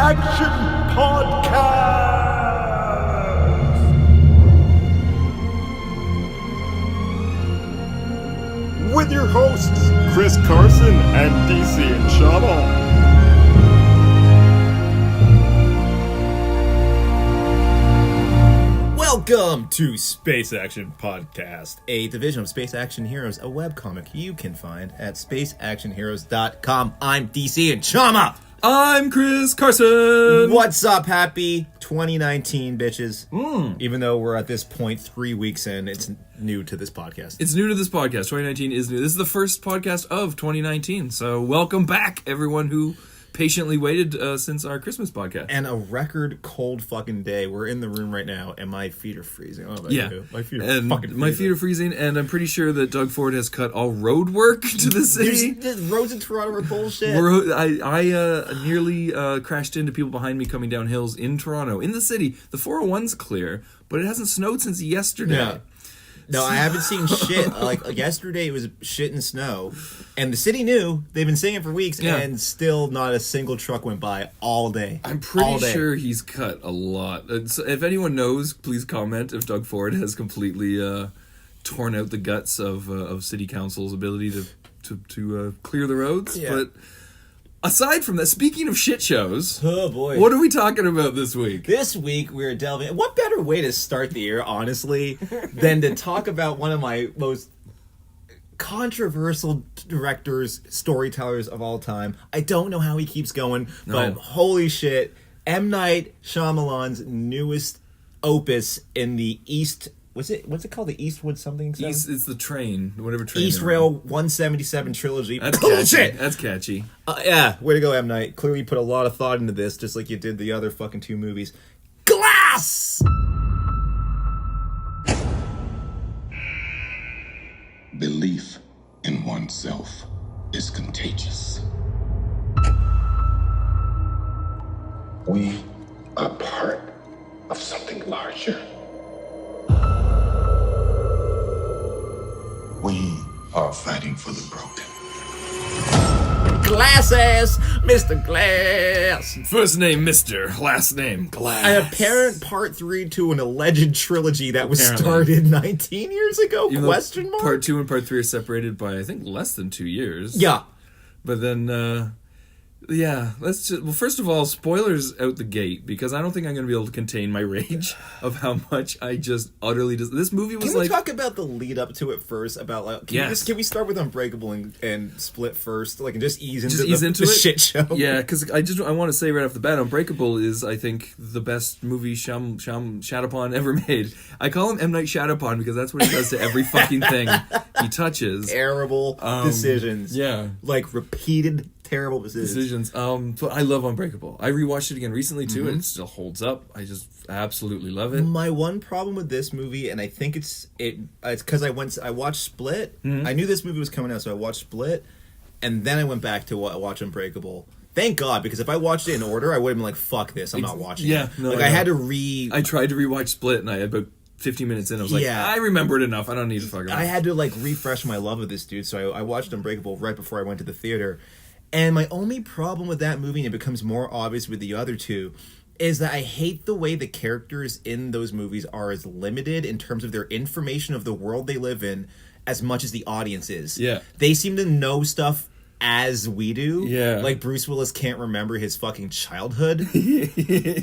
Action Podcast! With your hosts, Chris Carson and DC and Shyamalan. Welcome to Space Action Podcast, a division of Space Action Heroes, a webcomic you can find at spaceactionheroes.com. I'm DC and Chama. I'm Chris Carson. What's up, happy 2019, bitches? Even though we're at this point 3 weeks in, it's new to this podcast. It's new to this podcast. 2019 is new. This is the first podcast of 2019. So welcome back, everyone who patiently waited since our Christmas podcast. And a record cold fucking day. We're in the room right now, and my feet are freezing. Oh, my feet are and fucking freezing. my feet are freezing, and I'm pretty sure that Doug Ford has cut all road work to the city. The roads in Toronto are bullshit. I nearly crashed into people behind me coming down hills in Toronto, in the city. The 401's clear, but it hasn't snowed since yesterday. Yeah. No, I haven't seen shit. Like yesterday, it was shit and snow, and the city knew. They've been saying it for weeks, and still not a single truck went by all day. I'm pretty sure he's cut a lot. So if anyone knows, please comment if Doug Ford has completely torn out the guts of City Council's ability to clear the roads. Yeah. But aside from that, speaking of shit shows, Oh boy, what are we talking about this week? This week we're delving. What better way to start the year, honestly, than to talk about one of my most controversial directors, storytellers of all time. I don't know how he keeps going, but holy shit, M. Night Shyamalan's newest opus in the East. What's it called? The Eastwood something? It's the train, whatever train. East Rail 177 trilogy. That's bullshit. catchy. That's catchy. Yeah, way to go, M. Night. Clearly put a lot of thought into this, just like you did the other fucking two movies. Glass! Belief in oneself is contagious. We are part of something larger. We are fighting for the broken. Glasses! Mr. Glass! First name Mr., last name Glass. An apparent part 3 to an alleged trilogy that was started 19 years ago? Even Question mark? Part 2 and Part 3 are separated by, I think, less than 2 years. Yeah. But then, let's just... Well, first of all, spoilers out the gate, because I don't think I'm going to be able to contain my rage of how much I just utterly... This movie was Can we talk about the lead up to it first? About like, can we start with Unbreakable and Split first? Like, and just ease into the shit show? Yeah, because I want to say right off the bat, Unbreakable is, I think, the best movie Shyamalan ever made. I call him M. Night Shyamalan because that's what he does to every fucking thing he touches. Terrible decisions. Yeah. Like, repeated terrible decisions. But I love Unbreakable. I rewatched it again recently too, and it still holds up. I just absolutely love it. My one problem with this movie, and I think it's because I watched Split. I knew this movie was coming out, so I watched Split, and then I went back to watch Unbreakable. Thank God, because if I watched it in order, I would have been like, "Fuck this, I'm not watching." Yeah, it. I had to I tried to rewatch Split, and I had about 15 minutes in, I was like, I remember it enough. I don't need to fucking. I had to refresh my love of this dude, so I watched Unbreakable right before I went to the theater. And my only problem with that movie, and it becomes more obvious with the other two, is that I hate the way the characters in those movies are as limited in terms of their information of the world they live in as much as the audience is. Yeah. They seem to know stuff as we do. Yeah. Like, Bruce Willis can't remember his fucking childhood. And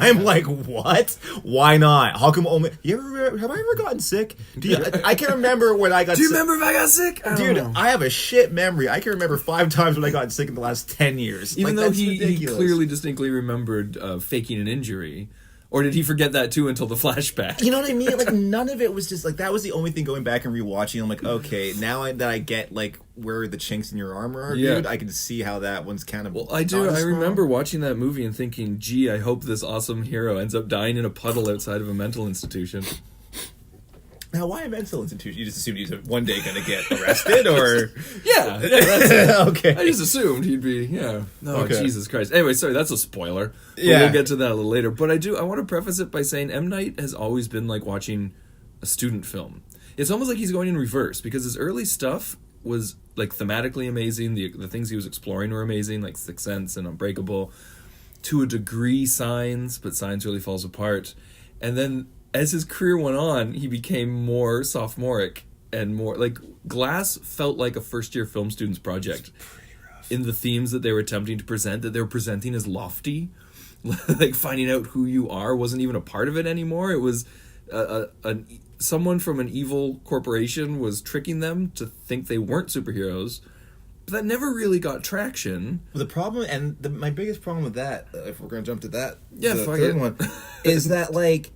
I'm like, what? Why not? How come only... Have I ever gotten sick? I can't remember when I got sick. Do you remember if I got sick? Dude, I have a shit memory. I can remember 5 times when I got sick in the last 10 years. Even though he clearly distinctly remembered faking an injury. Or did he forget that too until the flashback? You know what I mean? Like, none of it was just like, that was the only thing going back and rewatching. I'm like, okay, now that I get like where the chinks in your armor are, dude, I can see how that one's kind of. Well, I do. I remember watching that movie and thinking, gee, I hope this awesome hero ends up dying in a puddle outside of a mental institution. Now, why a mental institution? You just assumed he's one day going to get arrested, or yeah, that's it. Okay. I just assumed he'd be No, okay. Jesus Christ. Anyway, sorry, that's a spoiler. But Yeah, we'll get to that a little later. But I want to preface it by saying M. Night has always been like watching a student film. It's almost like he's going in reverse because his early stuff was like thematically amazing. The things he was exploring were amazing, like Sixth Sense and Unbreakable. to a degree Signs, but Signs really falls apart. And then as his career went on, he became more sophomoric and more like Glass felt like a first-year film student's project. In the themes that they were attempting to present, that they were presenting as lofty. Like finding out who you are wasn't even a part of it anymore. It was someone from an evil corporation was tricking them to think they weren't superheroes. But that never really got traction. The problem, and my biggest problem with that, if we're going to jump to that, yeah, the third one, is that like,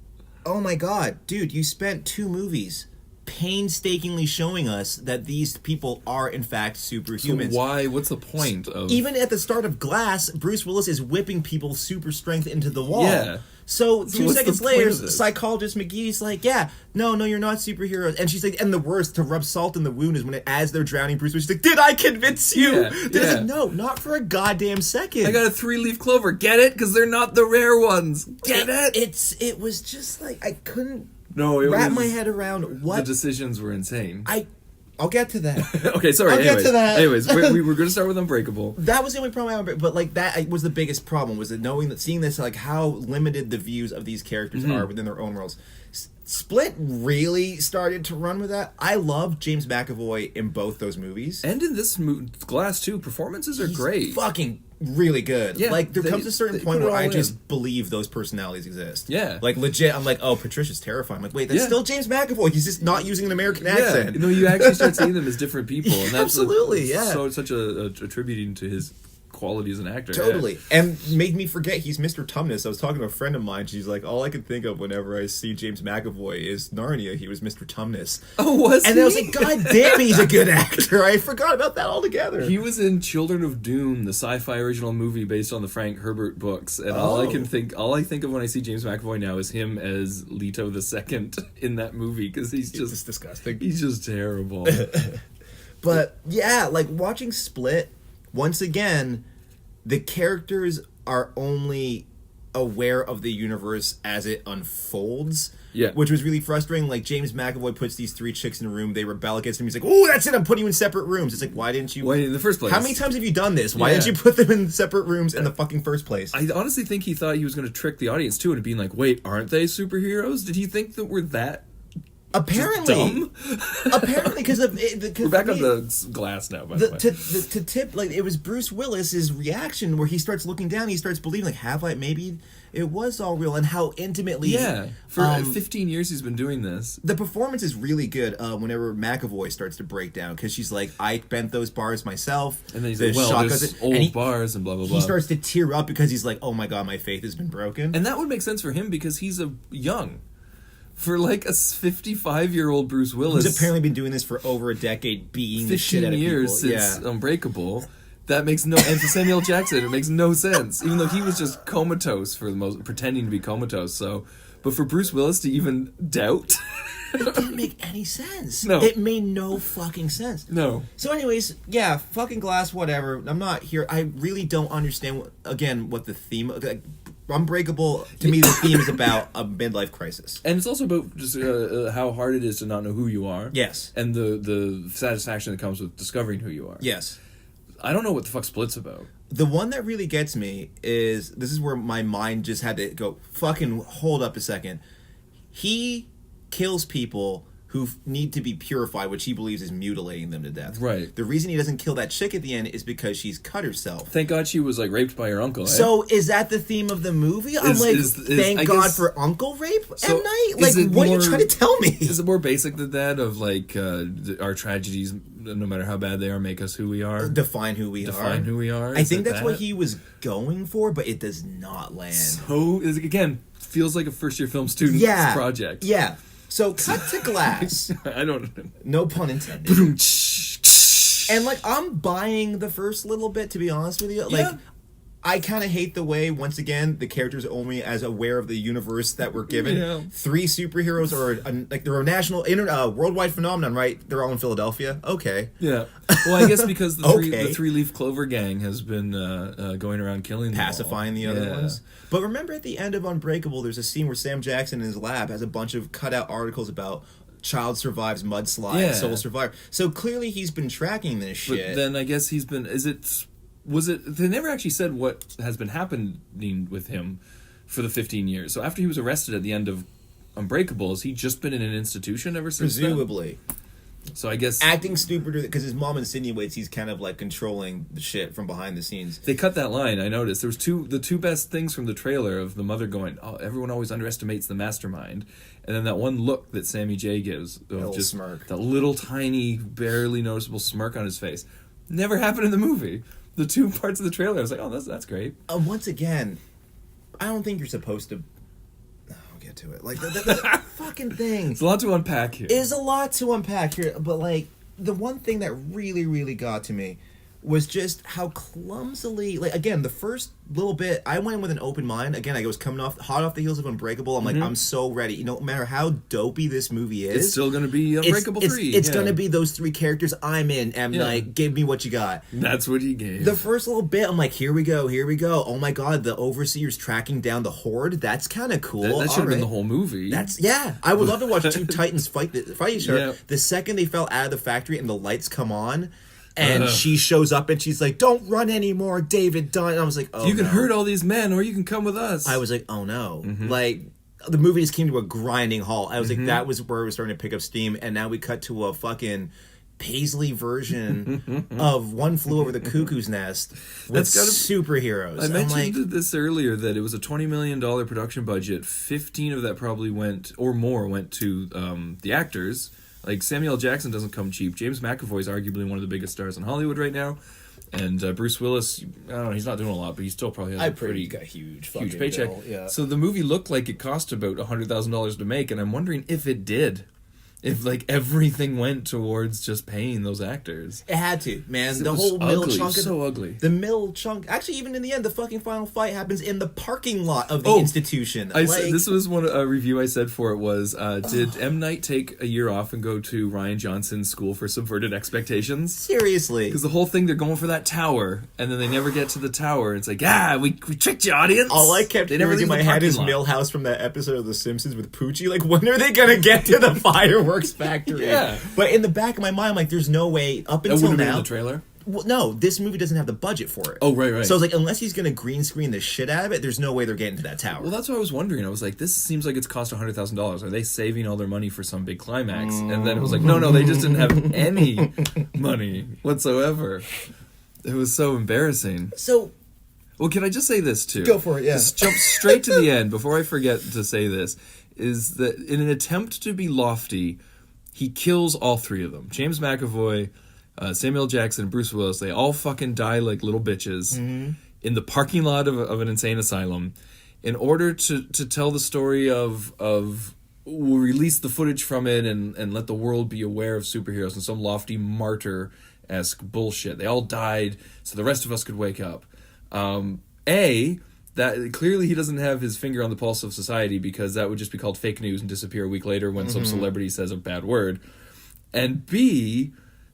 oh my god, dude, you spent 2 movies painstakingly showing us that these people are in fact superhumans. So why? What's the point of... Even at the start of Glass, Bruce Willis is whipping people super strength into the wall. Yeah. So 2 what's seconds the point later, of this? psychologist McGee's like, yeah, no, you're not superheroes. And she's like, and the worst, to rub salt in the wound is when as they're drowning Bruce Willis, she's like, did I convince you? Yeah, It's yeah. like, no, not for a goddamn second. I got a 3-leaf clover. Get it? Because they're not the rare ones. Get it? It was just like, I couldn't No, it wrap was... my head around what... The decisions were insane. I'll get to that. Okay, sorry. I'll get to that. Anyways, we were going to start with Unbreakable. That was the only problem I had, but like that was the biggest problem, was that seeing this, like how limited the views of these characters are within their own worlds. Split really started to run with that. I love James McAvoy in both those movies. And in this Glass too, performances are great. Fucking really good. Yeah, like there comes a certain point put it where I all just in. believe those personalities exist. Yeah. Like legit, I'm like, oh, Patricia's terrifying. I'm like, wait, that's Yeah. still James McAvoy. He's just not using an American accent. Yeah, no, you actually start seeing them as different people, and that's Absolutely, yeah. So such a attributing to his quality as an actor. Totally. And made me forget he's Mr. Tumnus. I was talking to a friend of mine. She's like, all I can think of whenever I see James McAvoy is Narnia. He was Mr. Tumnus. Oh, was And he? I was like, God damn, he's a good actor. I forgot about that altogether. He was in Children of Doom, the sci-fi original movie based on the Frank Herbert books, and all I think of when I see James McAvoy now is him as Leto II in that movie, because he's just disgusting. He's just terrible. But yeah, like watching Split, once again, the characters are only aware of the universe as it unfolds. Yeah. Which was really frustrating. Like James McAvoy puts these 3 chicks in a room, they rebel against him. He's like, "Oh, that's it! I'm putting you in separate rooms." It's like, why didn't you? Why in the first place? How many times have you done this? Why Yeah. didn't you put them in separate rooms in the fucking first place? I honestly think he thought he was going to trick the audience too, into being like, "Wait, aren't they superheroes?" Did he think that we're that Apparently, dumb? apparently, because We're back on the Glass now, by the way. to tip, like, it was Bruce Willis's reaction where he starts looking down, he starts believing, like, maybe it was all real, and how intimately. Yeah, for 15 years he's been doing this. The performance is really good whenever McAvoy starts to break down, because she's like, I bent those bars myself. And then he's the like, well, shock there's of it- old and he, bars and blah, blah, blah. He starts to tear up because he's like, oh my god, my faith has been broken. And that would make sense for him because he's a young. For like a 55-year-old Bruce Willis, He's apparently been doing this for over a decade, beating the shit 15 out of years people. since Unbreakable. That makes no... And for Samuel Jackson, it makes no sense. Even though he was just comatose for the most... Pretending to be comatose, so... But for Bruce Willis to even doubt... It didn't make any sense. No. It made no fucking sense. No. So anyways, yeah, fucking Glass, whatever. I'm not here. I really don't understand, what the theme... Like, Unbreakable, to me, the theme is about a midlife crisis. And it's also about just how hard it is to not know who you are. Yes. And the satisfaction that comes with discovering who you are. Yes. I don't know what the fuck Split's about. The one that really gets me is, this is where my mind just had to go, fucking hold up a second. He kills people who need to be purified, which he believes is mutilating them to death. Right. The reason he doesn't kill that chick at the end is because she's cut herself. Thank God she was like raped by her uncle. So is that the theme of the movie? I'm like, thank I God guess- for uncle rape So, at night? is Like, it what are more- you trying to tell me? Is it more basic than that? Of like our tragedies, no matter how bad they are, make us who we are. Define who we are. Define who we are. I Is think it that's what he was going for, but it does not land. So again feels like a first year film student project. Yeah. So cut to Glass. I don't. No pun intended. And like, I'm buying the first little bit, to be honest with you. Like, Yeah. I kind of hate the way, once again, the characters are only as aware of the universe that we're given. Yeah. 3 superheroes they're a national, worldwide phenomenon, right? They're all in Philadelphia. Okay. Yeah. Well, I guess because the Okay. 3-leaf clover gang has been going around killing them all. Pacifying the other ones. But remember at the end of Unbreakable, there's a scene where Sam Jackson in his lab has a bunch of cutout articles about child survives mudslide, Yeah. soul survivor. So clearly he's been tracking this shit. But then I guess he's been. Is it was it? They never actually said what has been happening with him for the 15 years. So after he was arrested at the end of Unbreakable, has he just been in an institution ever since? Presumably. So I guess Acting stupider because his mom insinuates he's kind of like controlling the shit from behind the scenes. they cut that line. I noticed there was the two best things from the trailer of the mother going, "Oh, everyone always underestimates the mastermind," and then that one look that Sammy J gives, of just smirk. that little tiny, barely noticeable smirk on his face. Never happened in the movie. The two parts of the trailer, I was like, "Oh, that's great." Once again, I don't think you're supposed to. I'll get to it. Like the fucking thing. It's a lot to unpack here. Is a lot to unpack here, but like the one thing that really, really got to me was just how clumsily, like, again, the first little bit, I went in with an open mind. Again, I was coming hot off the heels of Unbreakable. I'm like, I'm so ready. You know, no matter how dopey this movie is, It's still going to be Unbreakable 3. It's going to be those three characters. I'm in. M. Night, give me what you got. That's what he gave. The first little bit, I'm like, here we go. Oh my god, the Overseer's tracking down the Horde. That's kind of cool. that should have been the whole movie. I would love to watch two Titans fight each other. Yeah. The second they fell out of the factory and the lights come on, and she shows up and she's like, "Don't run anymore, David Dunn." And I was like, "Oh, you can no. hurt all these men, or you can come with us." I was like, "Oh no!" Like the movie just came to a grinding halt. I was like, that was where it was starting to pick up steam, and now we cut to a fucking Paisley version of One Flew Over the Cuckoo's Nest with superheroes. I I'm mentioned like, this earlier that it was a $20 million production budget. 15 of that probably went, or more, went to the actors. Like, Samuel L. Jackson doesn't come cheap. James McAvoy is arguably one of the biggest stars in Hollywood right now. And Bruce Willis, I don't know, he's not doing a lot, but he still probably has a pretty got huge paycheck. bill, yeah. So the movie looked like it cost about $100,000 to make, and I'm wondering if it did. If, like, everything went towards just paying those actors. It had to, man. The was whole middle ugly, chunk of so ugly. The middle chunk. Actually, even in the end, the fucking final fight happens in the parking lot of the institution. This was a review I said for it was, did M. Night take a year off and go to Rian Johnson's School for Subverted Expectations? Seriously. Because the whole thing, they're going for that tower, and then they never get to the tower. And it's like, we tricked you, audience. All I kept They never hearing in leave my the head is parking lot. Millhouse from that episode of The Simpsons with Poochie. Like, when are they gonna get to the fireworks factory? Yeah. But in the back of my mind, I'm like, there's no way up That until would have been in now. the trailer. Well, no, this movie doesn't have the budget for it. Oh, right. So I was like, unless he's gonna green screen the shit out of it, there's no way they're getting to that tower. Well, that's what I was wondering. I was like, this seems like it's cost $100,000. Are they saving all their money for some big climax? And then it was like, no, they just didn't have any money whatsoever. It was so embarrassing. So, Well, can I just say this too? Go for it, yeah. Just jump straight to the end before I forget to say this, is that in an attempt to be lofty, he kills all three of them. James McAvoy, Samuel L. Jackson, and Bruce Willis, they all fucking die like little bitches in the parking lot of an insane asylum in order to tell the story of we'll release the footage from it and let the world be aware of superheroes in some lofty martyr-esque bullshit. They all died so the rest of us could wake up. That clearly he doesn't have his finger on the pulse of society, because that would just be called fake news and disappear a week later when some celebrity says a bad word. And B,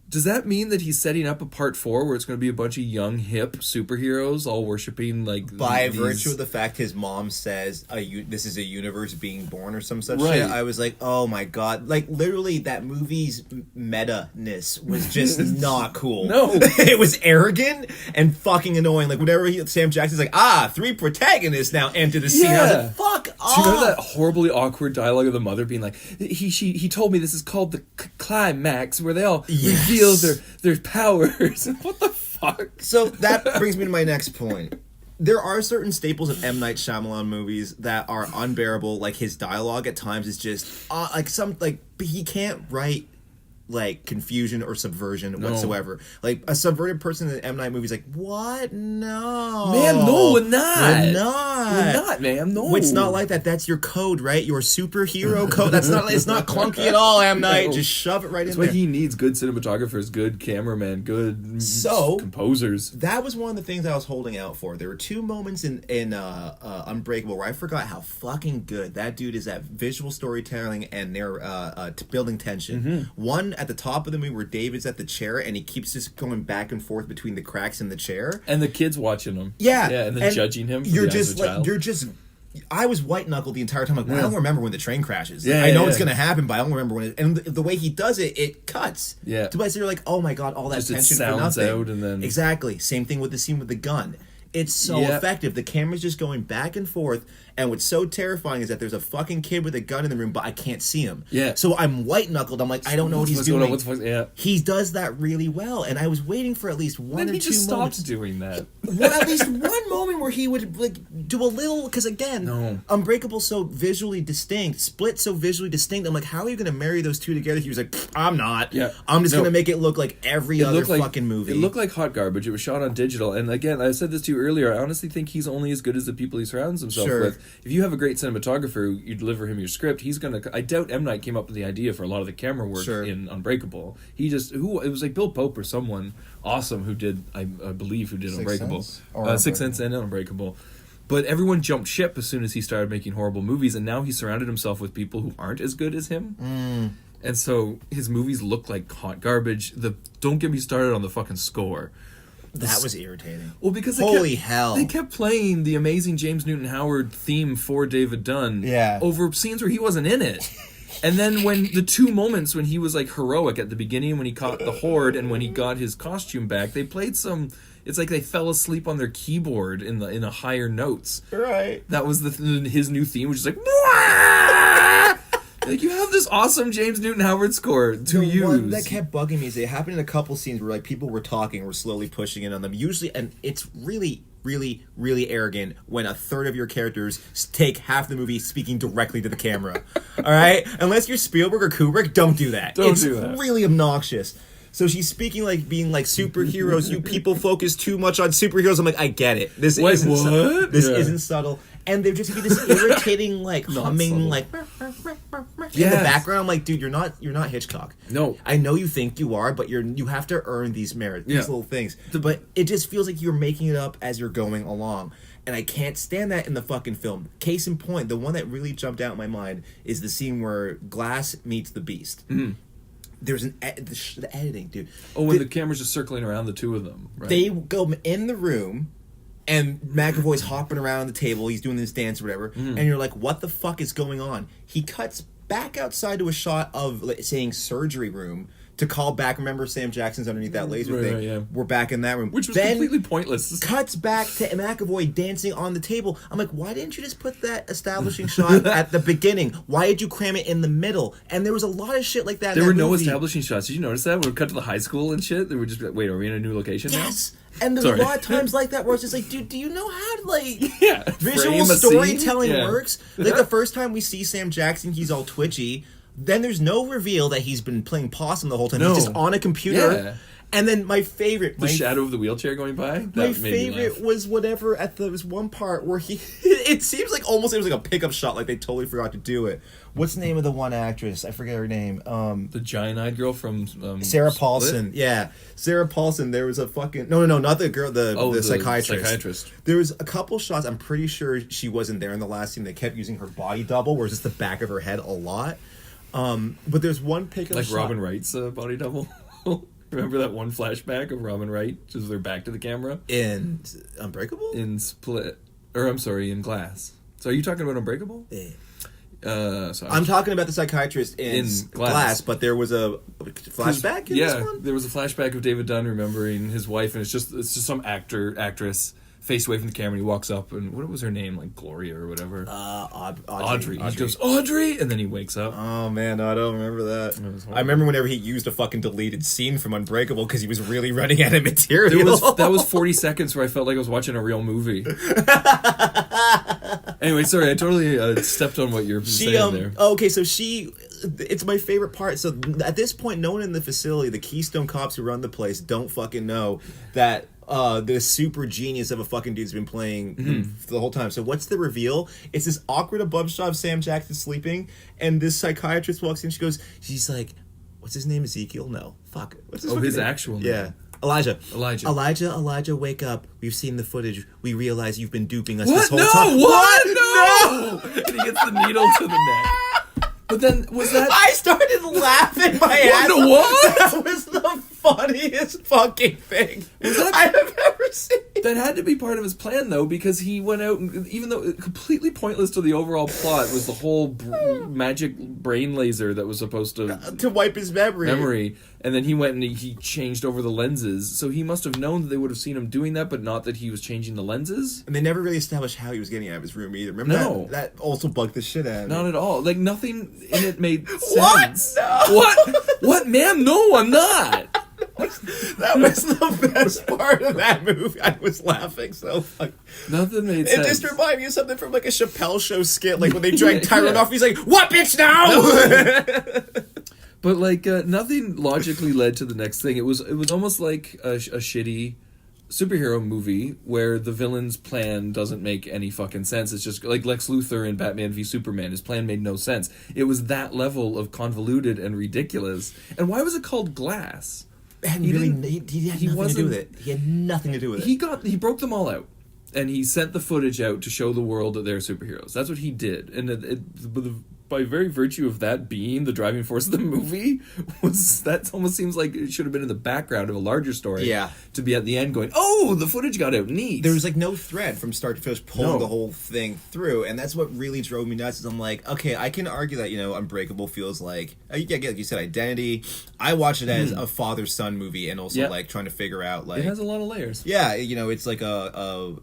does that mean that he's setting up a part 4 where it's going to be a bunch of young, hip superheroes all worshiping like by virtue of the fact his mom says this is a universe being born or some such shit, I was like, oh my god. Like, literally, that movie's meta-ness was just not cool. No. It was arrogant and fucking annoying. Like, whenever Sam Jackson's like, 3 protagonists now enter the scene. I was like, fuck off. Do you remember that horribly awkward dialogue of the mother being like, he told me this is called the climax, where they all reveal their powers. What the fuck? So that brings me to my next point. There are certain staples of M. Night Shyamalan movies that are unbearable. Like, his dialogue at times is just he can't write like confusion or subversion whatsoever. Like, a subverted person in an M. Night movie is like, what? No. Man, no, we're not. We're not. We're not, man. No. It's not like that. That's your code, right? Your superhero code. It's not clunky at all, M. Night. No. Just shove it right That's in why there. he needs good cinematographers, good cameramen, good composers. That was one of the things I was holding out for. There were 2 moments in Unbreakable where I forgot how fucking good that dude is at visual storytelling and building tension. One at the top of the movie where David's at the chair and he keeps just going back and forth between the cracks in the chair, and the kids watching him. Yeah, and then judging him. You're just like, I was white knuckled the entire time. Like, well, I don't remember when the train crashes. Yeah, I know yeah, it's yeah. gonna happen, but I don't remember when. And the way he does it, it cuts. Yeah. To so you're like, oh my god, all that Just it tension for sounds nothing. out and then- Exactly. Same thing with the scene with the gun. It's so Yeah. effective. The camera's just going back and forth, and what's so terrifying is that there's a fucking kid with a gun in the room, but I can't see him. Yeah. So I'm white knuckled. I'm like, I don't know what he's What's going doing. on? Yeah. He does that really well, and I was waiting for at least one Then or he two just moments. stopped doing that. Well, at least one moment where he would like do a little, because again, No. Unbreakable so visually distinct, Split so visually distinct. I'm like, how are you going to marry those two together? He was like, I'm not. Yeah. I'm just No. going to make it look like every other fucking movie. It looked like hot garbage. It was shot on digital, and again, I said this to you earlier. I honestly think he's only as good as the people he surrounds himself Sure. with. If you have a great cinematographer, you deliver him your script. He's gonna. I doubt M. Night came up with the idea for a lot of the camera work Sure. in Unbreakable. It was like Bill Pope or someone awesome who did, I believe, who did Sixth Unbreakable, Sense? Or Sixth Sense and Unbreakable. But everyone jumped ship as soon as he started making horrible movies, and now he surrounded himself with people who aren't as good as him. And so his movies look like hot garbage. Don't get me started on the fucking score. that was irritating. Well, because Holy hell. they kept playing the amazing James Newton Howard theme for David Dunn over scenes where he wasn't in it. And then when the two moments when he was like heroic at the beginning, when he caught the horde and when he got his costume back, they played some. It's like they fell asleep on their keyboard in the higher notes. Right. That was his new theme, which is like. Mwah! Like, you have this awesome James Newton Howard score to use. One that kept bugging me is it happened in a couple scenes where like people were talking, we're slowly pushing in on them. Usually, and it's really, really, really arrogant when a third of your characters take half the movie speaking directly to the camera. All right, unless you're Spielberg or Kubrick, don't do that. Don't it's do that. really obnoxious. So she's speaking like being like superheroes. You people focus too much on superheroes. I'm like, I get it. This Wait, isn't what? this Yeah. isn't subtle. And there just be this irritating like humming subtle. like in the Yes. background. I'm like, dude, you're not Hitchcock. No. I know you think you are, but you have to earn these merits, these Yeah. little things. But it just feels like you're making it up as you're going along. And I can't stand that in the fucking film. Case in point, the one that really jumped out in my mind is the scene where Glass meets the Beast. Mm-hmm. There's the editing, dude. Oh, when the camera's just circling around the two of them, right? They go in the room, and McAvoy's hopping around the table. He's doing this dance or whatever. Mm-hmm. And you're like, what the fuck is going on? He cuts back outside to a shot of saying surgery room to call back. Remember Sam Jackson's underneath that laser Right, thing? right, yeah. We're back in that room. Which was then completely pointless. cuts back to McAvoy dancing on the table. I'm like, why didn't you just put that establishing shot at the beginning? Why did you cram it in the middle? And there was a lot of shit like that. There in were that no movie. establishing shots. Did you notice that? When we cut to the high school and shit, they were just like, wait, are we in a new location Yes. And there's Sorry. a lot of times like that where it's just like, dude, do you know how to like Yeah, visual frame a scene? storytelling Yeah. works? Like the first time we see Sam Jackson, he's all twitchy. Then there's no reveal that he's been playing possum the whole time. No. He's just on a computer. Yeah. And then my favorite, The shadow of the wheelchair going by? That my made me favorite laugh. was whatever there was one part where he it seems like almost it was like a pickup shot, like they totally forgot to do it. What's the name of the one actress? I forget her name. The giant-eyed girl from Sarah Split? Paulson. Yeah. Sarah Paulson. There was a fucking no, not the girl, the psychiatrist. There was a couple shots. I'm pretty sure she wasn't there in the last scene. They kept using her body double, where it's just the back of her head a lot. But there's one pickup Like shot. Robin Wright's body double. Remember that one flashback of Robin Wright, just their back to the camera? In Unbreakable? In Split. Or, I'm sorry, in Glass. So are you talking about Unbreakable? Sorry. I'm talking about the psychiatrist in Glass. Glass, but there was a flashback in this one? There was a flashback of David Dunn remembering his wife, and it's just some actress faced away from the camera, and he walks up, and what was her name? Like Gloria or whatever? Audrey. He goes, Audrey! And then he wakes up. Oh man, no, I don't remember that. was horrible. I remember whenever he used a fucking deleted scene from Unbreakable because he was really running out of material. That was 40 seconds where I felt like I was watching a real movie. Anyway, sorry, I totally stepped on what you're saying there. Okay, so it's my favorite part. So at this point, no one in the facility, the Keystone cops who run the place, don't fucking know that this super genius of a fucking dude's been playing the whole time. So what's the reveal? It's this awkward above shot of Sam Jackson sleeping, and this psychiatrist walks in. She's like, what's his name? Ezekiel? No, fuck. What's his fucking his name? actual name. Yeah. Elijah, wake up. We've seen the footage. We realize you've been duping us this whole time. What? No! And he gets the needle to the neck. But then, was that... I started laughing my ass off. What? That was the funniest fucking thing I have ever seen. That had to be part of his plan, though, because he went out, and, even though completely pointless to the overall plot was the whole magic brain laser that was supposed to wipe his memory. And then he went and he changed over the lenses. So he must have known that they would have seen him doing that, but not that he was changing the lenses. And they never really established how he was getting out of his room either. Remember that also bugged the shit out of me. Not at all. Like, nothing in it made sense. What? No. What, ma'am? No, I'm not. That was the best part of that movie. I was laughing so fucking. Nothing made sense. It just reminded me of something from like a Chappelle Show skit, like when they drag Tyrone off. He's like, "What, bitch, now?" No. But like nothing logically led to the next thing. It was almost like a shitty superhero movie where the villain's plan doesn't make any fucking sense. It's just like Lex Luthor in Batman v Superman. His plan made no sense. It was that level of convoluted and ridiculous. And why was it called Glass? He had nothing to do with it. He had nothing to do with it. He broke them all out, and he sent the footage out to show the world that they're superheroes. That's what he did, and by very virtue of that being the driving force of the movie, that almost seems like it should have been in the background of a larger story. Yeah. To be at the end going, oh, the footage got out, neat. There was like no thread from start to finish pulling the whole thing through, and that's what really drove me nuts. Is I'm like, okay, I can argue that Unbreakable feels like like you said, identity. I watch it as a father-son movie, and also like trying to figure out like it has a lot of layers. Yeah, it's like a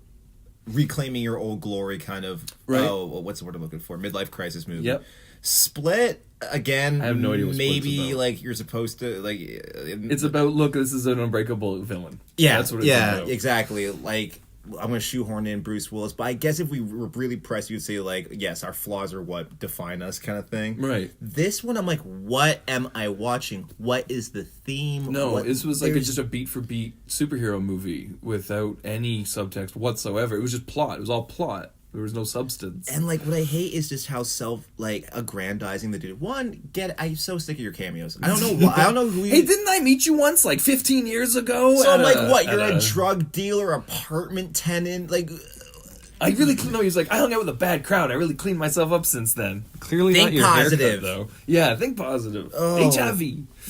reclaiming your old glory kind of what's the word I'm looking for? Midlife crisis movie. Yep. Split again. I have no idea what Split's maybe about. like you're supposed to like. It's about this is an unbreakable villain. Yeah, that's what it's about. Exactly. Like I'm gonna shoehorn in Bruce Willis, but I guess if we were really pressed, you'd say like, yes, our flaws are what define us, kind of thing. Right. This one, I'm like, what am I watching? What is the theme? No, this was like just a beat for beat superhero movie without any subtext whatsoever. It was just plot. It was all plot. There was no substance. And like what I hate is just how aggrandizing the dude. I'm so sick of your cameos. I don't know why. I don't know who. Hey, didn't I meet you once, like 15 years ago? So I'm like, what? You're a drug dealer, apartment tenant, like. I really no. He's like, I hung out with a bad crowd. I really cleaned myself up since then. Clearly, think not your positive, haircut, though. Yeah, think positive. Oh, HIV.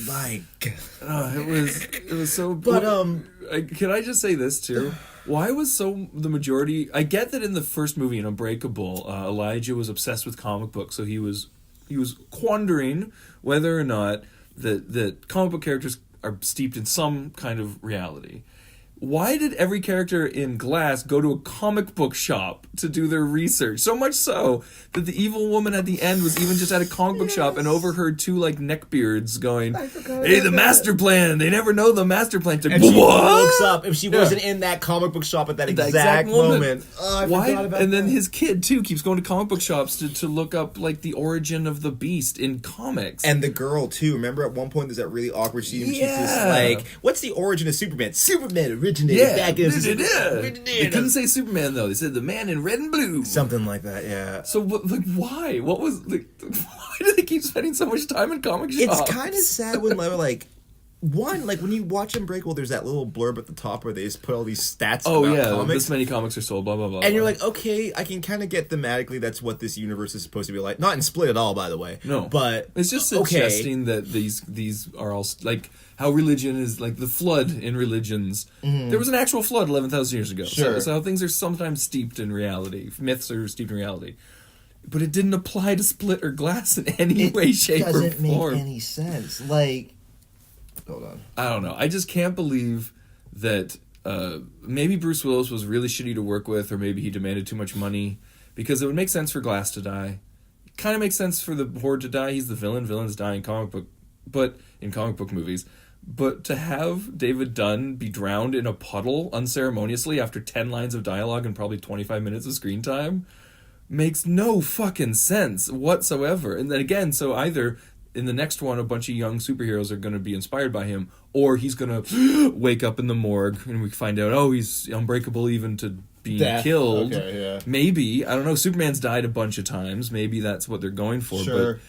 My God. It was so. But can I just say this too? Why was the majority? I get that in the first movie, in Unbreakable, Elijah was obsessed with comic books, so he was quandering whether or not that comic book characters are steeped in some kind of reality. Why did every character in Glass go to a comic book shop to do their research? So much so that the evil woman at the end was even just at a comic book shop and overheard two like neckbeards going, "Hey, the master plan! They never know the master plan." And she looks up if she wasn't in that comic book shop at that exact moment. Oh, I forgot about and then his kid too keeps going to comic book shops to look up like the origin of the Beast in comics. And the girl too. Remember at one point there's that really awkward scene where she's just like, "What's the origin of Superman?" Superman originated back in. They couldn't say Superman though. They said the man in red and blue. Something like that, yeah. So, why? What was why do they keep spending so much time in comic shops? It's kind of sad when when you watch Unbreakable, there's that little blurb at the top where they just put all these stats about comics. This many comics are sold, blah, blah, blah. And you're like, okay, I can kind of get thematically that's what this universe is supposed to be like. Not in Split at all, by the way. No. But it's just suggesting that these are all, like, how religion is, like, the flood in religions. Mm-hmm. There was an actual flood 11,000 years ago. Sure. So how things are sometimes steeped in reality. Myths are steeped in reality. But it didn't apply to Split or Glass in any way, shape, or form. It doesn't make any sense. Like... Hold on. I don't know. I just can't believe that maybe Bruce Willis was really shitty to work with, or maybe he demanded too much money, because it would make sense for Glass to die. It kind of makes sense for the Horde to die. He's the villain. Villains die in comic book movies. But to have David Dunn be drowned in a puddle unceremoniously after 10 lines of dialogue and probably 25 minutes of screen time makes no fucking sense whatsoever. And then again, so either in the next one, a bunch of young superheroes are going to be inspired by him, or he's going to wake up in the morgue and we find out, oh, he's unbreakable even to being killed. Okay, yeah. Maybe, I don't know, Superman's died a bunch of times. Maybe that's what they're going for. Sure. But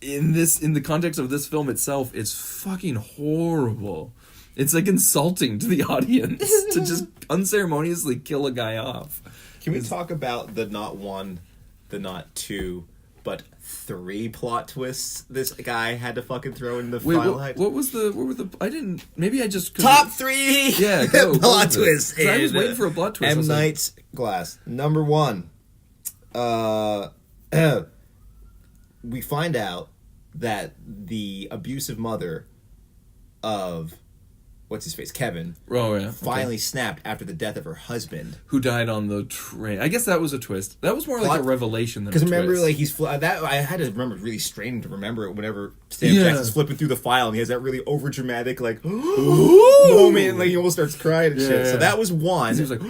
in the context of this film itself, it's fucking horrible. It's like insulting to the audience to just unceremoniously kill a guy off. Can we talk about the not one, the not two but 3 plot twists this guy had to fucking throw in the Wait, final what were the? I didn't. Maybe I just top 3 Yeah, go, plot twists. 'Cause I was waiting for a plot twist. I M. was like, Night's Glass. Number 1. We find out that the abusive mother of what's his face, Kevin, oh yeah, finally snapped after the death of her husband, who died on the train. I guess that was a twist. That was more like a revelation than a because twist. remember, like that I had to remember really straining to remember it whenever Sam Jackson's flipping through the file and he has that really over dramatic like moment, like he almost starts crying and shit. So that was one. He was like,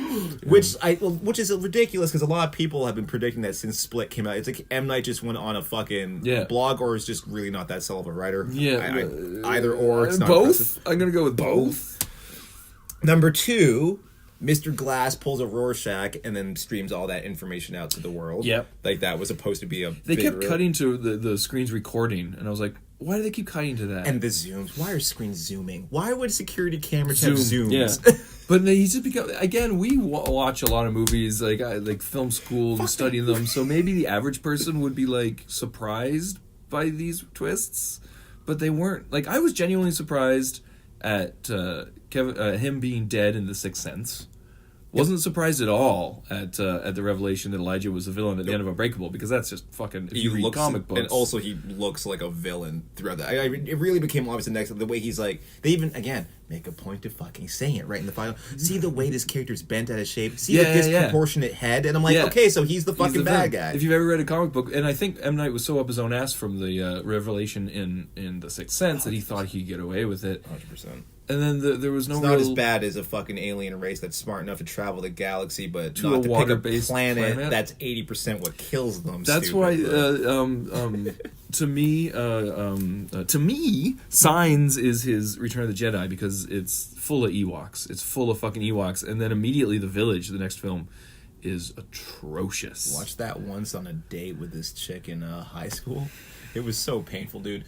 which is ridiculous because a lot of people have been predicting that since Split came out. It's like M. Night just went on a fucking blog, or is just really not that solid of a writer. Either or. It's not both. impressive. I'm gonna go with both. Number 2, Mr. Glass pulls a Rorschach and then streams all that information out to the world. Yep. Like that was supposed to be a They kept cutting to the screen's recording, and I was like, why do they keep cutting to that? And the zooms. Why are screens zooming? Why would security cameras have zooms? Yeah. But he's just become, again, we watch a lot of movies, like film school and studying them, so maybe the average person would be like surprised by these twists, but they weren't. Like, I was genuinely surprised at him being dead in The Sixth Sense. Wasn't surprised at all at the revelation that Elijah was the villain at the end of Unbreakable, because that's just fucking, if you read comic books. And also he looks like a villain throughout that. It really became obvious the way he's like, they even, again, make a point of fucking saying it right in the final. See the way this character's bent out of shape? See the disproportionate head? And I'm like, okay, so he's the fucking bad guy. If you've ever read a comic book, and I think M. Night was so up his own ass from the revelation in The Sixth Sense that he thought he'd get away with it. 100%. And then there was no it's real... not as bad as a fucking alien race that's smart enough to travel the galaxy, but to not a to water-based pick a planet that's 80% what kills them. That's why, to me, Signs is his Return of the Jedi, because it's full of Ewoks. It's full of fucking Ewoks. And then immediately The Village, the next film, is atrocious. Watched that once on a date with this chick in high school. It was so painful, dude.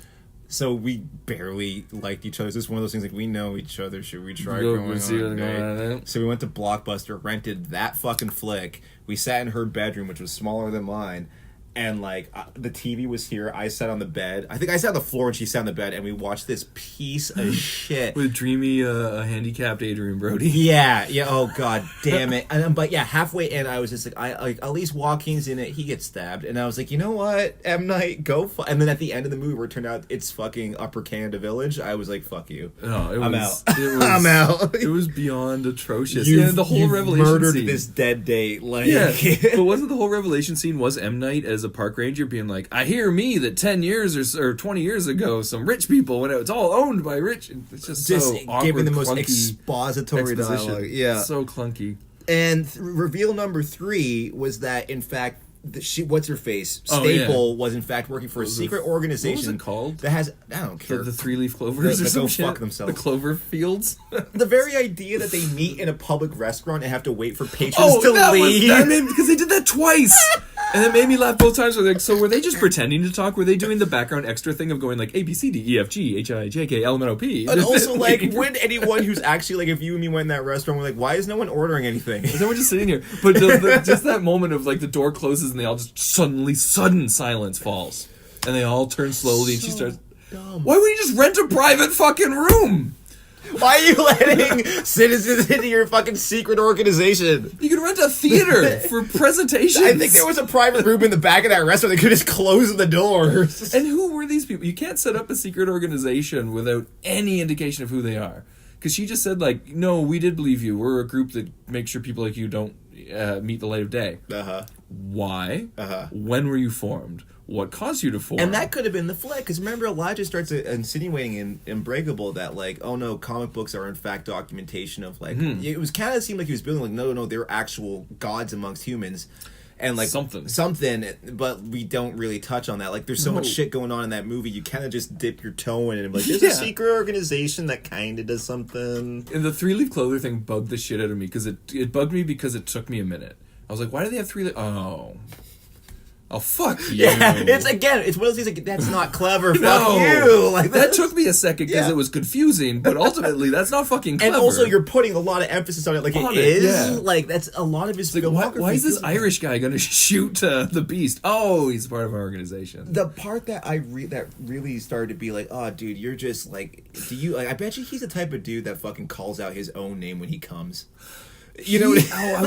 So we barely liked each other. It's just one of those things like, we know each other. Should we try going on a date? So we went to Blockbuster, rented that fucking flick. We sat in her bedroom, which was smaller than mine. And, like, the TV was here. I sat on the bed. I think I sat on the floor and she sat on the bed. And we watched this piece of shit. With dreamy, handicapped Adrian Brody. Yeah. Oh, god damn it. But, yeah, halfway in, I was just like, at least Joaquin's in it. He gets stabbed. And I was like, you know what? M. Night, go. And then at the end of the movie, where it turned out it's fucking Upper Canada Village, I was like, fuck you. No, I'm out. I'm out. It was beyond atrocious. The whole revelation murdered scene. This dead date. Like, yeah. But wasn't the whole revelation scene was M. Night as a park ranger being like, I hear that 10 years or 20 years ago, some rich people went out. It's all owned by rich. It's just so awkward, giving the most clunky expository dialogue. Yeah. So clunky. And reveal number 3 was that, in fact, what's her face? Staple was in fact working for a secret organization. What was it called? That has, I don't care. The 3-leaf clovers or some go shit? fuck themselves. The clover fields? The very idea that they meet in a public restaurant and have to wait for patrons to leave. Because they did that twice. And it made me laugh both times. Like, so were they just pretending to talk? Were they doing the background extra thing of going like A, B, C, D, E, F, G, H, I, J, K, L, M, N, O, P? And also, like, when anyone who's actually, like, if you and me went in that restaurant, we're like, why is no one ordering anything? Then we're just sitting here. But just that moment of, like, the door closes and they all just sudden silence falls. And they all turn slowly and she starts... Dumb. Why would you just rent a private fucking room? Why are you letting citizens into your fucking secret organization? You could rent a theater for presentations. I think there was a private room in the back of that restaurant. They could just close the doors. And who were these people? You can't set up a secret organization without any indication of who they are. Because she just said, like, no, we did believe you. We're a group that makes sure people like you don't meet the light of day. Why? When were you formed? What caused you to form? And that could have been the flick, because remember, Elijah starts insinuating in Unbreakable that, like, oh no, comic books are in fact documentation of, like, it was kind of seemed like he was building, like, no, they're actual gods amongst humans. And, like, something, but we don't really touch on that. Like, there's so much shit going on in that movie, you kind of just dip your toe in it and be like, there's a secret organization that kind of does something. And the 3-leaf clover thing bugged the shit out of me, because it bugged me because it took me a minute. I was like, why do they have 3-leaf... Oh... Oh, fuck you. Yeah, it's one of those things like, that's not clever. No. Fuck you. Like that took me a second because Yeah. it was confusing, but ultimately that's not fucking clever. And also, you're putting a lot of emphasis on it. Like, On it is. yeah. Like, that's a lot of his Like, filmography. why is this feels like Irish guy going to shoot the beast? Oh, he's part of our organization. the part that that really started to be like, oh, dude, you're just like, do you like? I bet you he's the type of dude that fucking calls out his own name when he comes. You know, I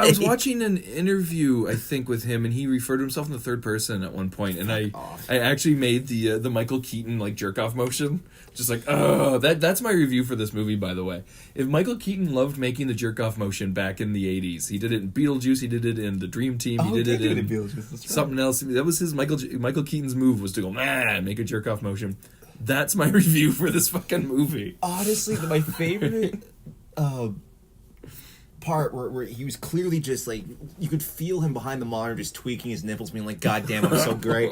was watching an interview, I think, with him, and he referred to himself in the third person at one point, and I actually made the Michael Keaton like jerk off motion, just like, oh, that's my review for this movie, by the way. If Michael Keaton loved making the jerk off motion back in the '80s, he did it in Beetlejuice, he did it in The Dream Team, he did it in something else. That was his Michael Keaton's move, was to go make a jerk off motion. That's my review for this fucking movie. Honestly, my favorite part where he was clearly just like, you could feel him behind the monitor just tweaking his nipples, being like, God damn, I'm so great.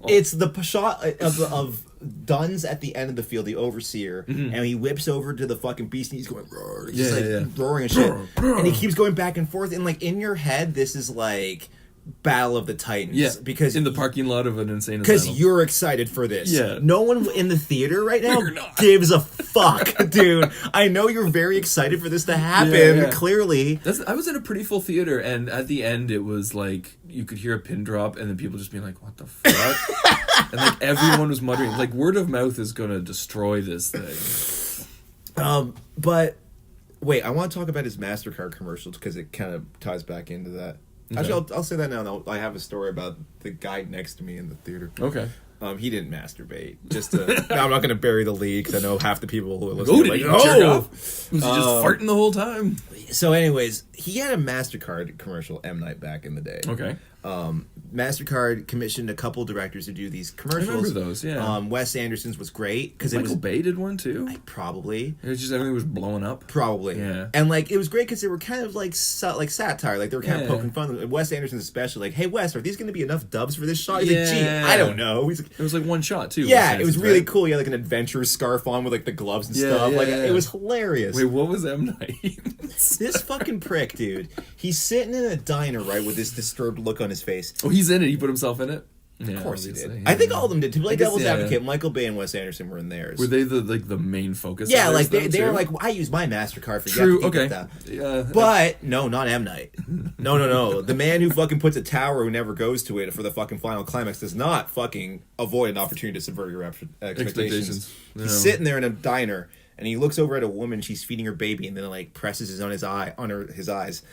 It's the shot of Dunn's at the end of the field, the overseer, and he whips over to the fucking beast and he's going roar, roaring and shit, and he keeps going back and forth, and like in your head this is like Battle of the Titans, because in the parking lot of an insane because asylum. you're excited for this. Yeah. No one in the theater right now gives a fuck, dude. I know you're very excited for this to happen. Clearly, I was in a pretty full theater, and at the end, it was like you could hear a pin drop, and then people just being like, "What the fuck?" And like everyone was muttering, like word of mouth is gonna destroy this thing. But wait, I want to talk about his MasterCard commercials because it kind of ties back into that. Okay. Actually, I'll say that now. I have a story about the guy next to me in the theater. Okay. He didn't masturbate. Just to, I'm not going to bury the lead because I know half the people who are Oh, listening did are like, he jerk oh! off? Was he just farting the whole time? So anyways, he had a MasterCard commercial, M. Night, back in the day. Okay. MasterCard commissioned a couple directors to do these commercials. I remember those, yeah. Wes Anderson's was great because it was Michael Bay did one too. probably. It was just everything was blowing up. Probably. Yeah. And like it was great because they were kind of like satire, like they were kind of poking fun. And Wes Anderson's especially like, hey Wes, are these going to be enough dubs for this shot? He's like, gee, I don't know. He's like, it was like one shot too. yeah, it was really cool. He had like an adventurer's scarf on with like the gloves and stuff. Yeah, like yeah. it was hilarious. Wait, what was M. Night? This fucking prick, dude. He's sitting in a diner, right, with this disturbed look on his face. Oh, he's in it. He put himself in it. Yeah, Of course he obviously. did. Yeah. I think all of them did. To play guess, devil's yeah. advocate, Michael Bay and Wes Anderson were in theirs. Were they the main focus? Yeah, of like theirs, they though, were too? like, well, I use my MasterCard for True. you. Okay. Yeah. But no, not M. Night. No. The man who fucking puts a tower who never goes to it for the fucking final climax does not fucking avoid an opportunity to subvert your expectations. No. He's sitting there in a diner and he looks over at a woman. She's feeding her baby and then like presses his eyes.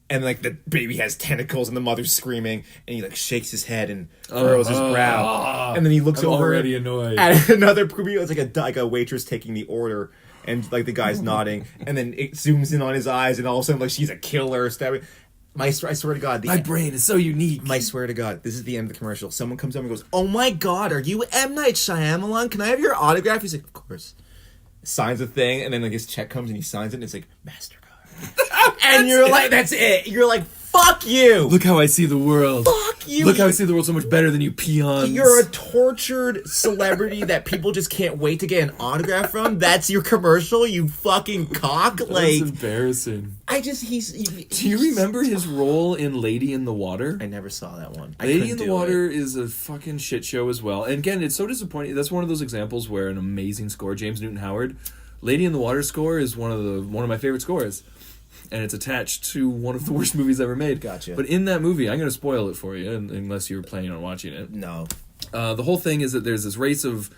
And like the baby has tentacles and the mother's screaming and he like shakes his head and furrows his brow. And then he looks I'm over already annoyed. at another preview. It's like a waitress taking the order and like the guy's nodding and then it zooms in on his eyes and all of a sudden like she's a killer stabbing. I swear to God, My brain is so unique. I swear to God, this is the end of the commercial. Someone comes up and goes, "Oh my God, are you M. Night Shyamalan? Can I have your autograph?" He's like, "Of course." Signs a thing, and then like his check comes and he signs it, and it's like MasterCard. And you're like, "That's it." You're like, "Fuck you." Look how I see the world. Fuck you. Look how I see the world so much better than you peons. You're a tortured celebrity that people just can't wait to get an autograph from. That's your commercial, you fucking cock. That's Like, embarrassing. do you remember his role in Lady in the Water? I never saw that one. Lady in the Water is a fucking shit show as well. And again, it's so disappointing. That's one of those examples where an amazing score, James Newton Howard, Lady in the Water score is one of my favorite scores. And it's attached to one of the worst movies ever made. Gotcha. But in that movie, I'm going to spoil it for you, unless you were planning on watching it. No. The whole thing is that there's this race of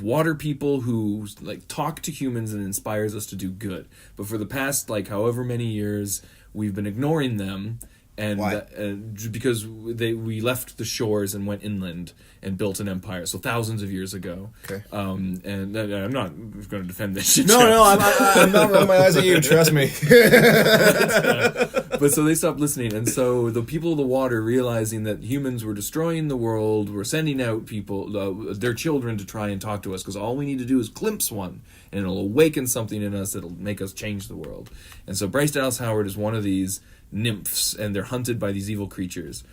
water people who like talk to humans and inspires us to do good. But for the past like however many years, we've been ignoring them. And Why? Because we left the shores and went inland and built an empire. So thousands of years ago. Okay. And I'm not going to defend this shit. No, I'm not rolling my eyes at you. Trust me. But so they stopped listening, and so the people of the water, realizing that humans were destroying the world, were sending out people, their children, to try and talk to us, because all we need to do is glimpse one, and it'll awaken something in us that'll make us change the world. And so Bryce Dallas Howard is one of these nymphs, and they're hunted by these evil creatures.